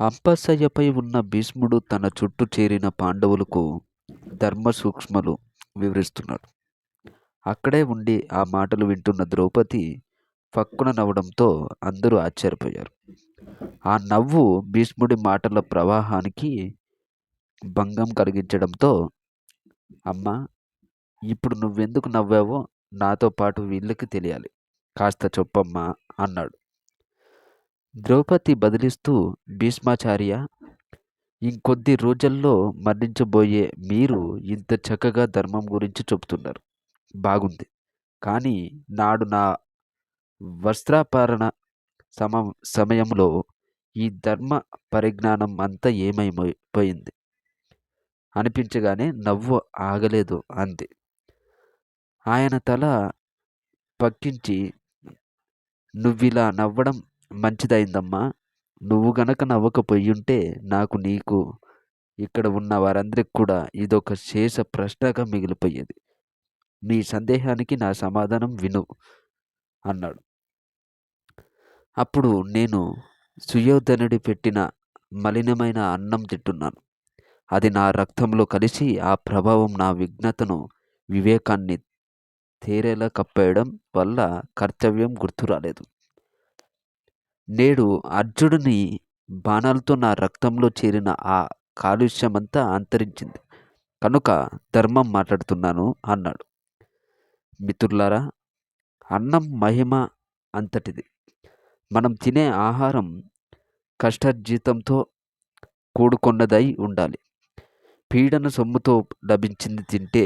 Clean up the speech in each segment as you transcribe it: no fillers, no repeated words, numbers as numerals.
అంపశయ్యపై ఉన్న భీష్ముడు తన చుట్టూ చేరిన పాండవులకు ధర్మ సూక్ష్మలు వివరిస్తున్నాడు. అక్కడే ఉండి ఆ మాటలు వింటున్న ద్రౌపది ఫక్కున నవ్వడంతో అందరూ ఆశ్చర్యపోయారు. ఆ నవ్వు భీష్ముడి మాటల ప్రవాహానికి భంగం కలిగించడంతో, అమ్మా, ఇప్పుడు నువ్వెందుకు నవ్వావో నాతో పాటు వీళ్ళకి తెలియాలి. కాస్త చెప్పమ్మా అన్నాడు. ద్రౌపది బదిలిస్తూ, భీష్మాచార్య, ఇంకొద్ది రోజుల్లో మరణించబోయే మీరు ఇంత చక్కగా ధర్మం గురించి చెబుతున్నారు. బాగుంది. కానీ నాడు నా వస్త్రాపరణ సమ సమయంలో ఈ ధర్మ పరిజ్ఞానం అంతా ఏమైపోయింది అనిపించగానే నవ్వు ఆగలేదు అంది. ఆయన తల పక్కించి, నువ్విలా నవ్వడం మంచిదైందమ్మా. నువ్వు గనక నవ్వకపోయుంటే నాకు, నీకు, ఇక్కడ ఉన్న వారందరికి కూడా ఇదొక శేష ప్రశ్నగా మిగిలిపోయేది. నీ సందేహానికి నా సమాధానం విను అన్నాడు. అప్పుడు నేను సుయోధనుడి పెట్టిన మలినమైన అన్నం తింటున్నాను. అది నా రక్తంలో కలిసి ఆ ప్రభావం నా విఘ్నతను, వివేకాన్ని తేరేలా కప్పేయడం వల్ల కర్తవ్యం గుర్తు రాలేదు. నేడు అర్జునుని బాణాలతో నా రక్తంలో చేరిన ఆ కాలుష్యమంతా అంతరించింది కనుక ధర్మం మాట్లాడుతున్నాను అన్నాడు. మిత్రులారా, అన్నం మహిమ అంతటిది. మనం తినే ఆహారం కష్టార్జితంతో కూడుకున్నదై ఉండాలి. పీడన సొమ్ముతో లభించింది తింటే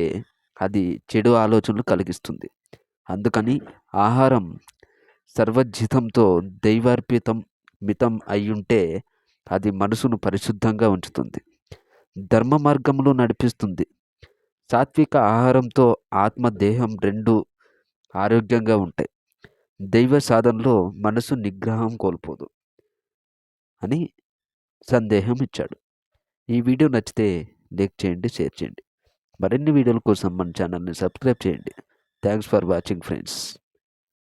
అది చెడు ఆలోచనలు కలిగిస్తుంది. అందుకని ఆహారం సర్వజితంతో దైవార్పితం మితం అయ్యుంటే అది మనసును పరిశుద్ధంగా ఉంచుతుంది, ధర్మ మార్గంలో నడిపిస్తుంది. సాత్విక ఆహారంతో ఆత్మ దేహం రెండు ఆరోగ్యంగా ఉంటాయి. దైవ సాధనలో మనసు నిగ్రహం కోల్పోదు అని సందేహం ఇచ్చాడు. ఈ వీడియో నచ్చితే లైక్ చేయండి, షేర్ చేయండి. మరిన్ని వీడియోల కోసం మన ఛానల్ని సబ్స్క్రైబ్ చేయండి. Thanks for watching friends.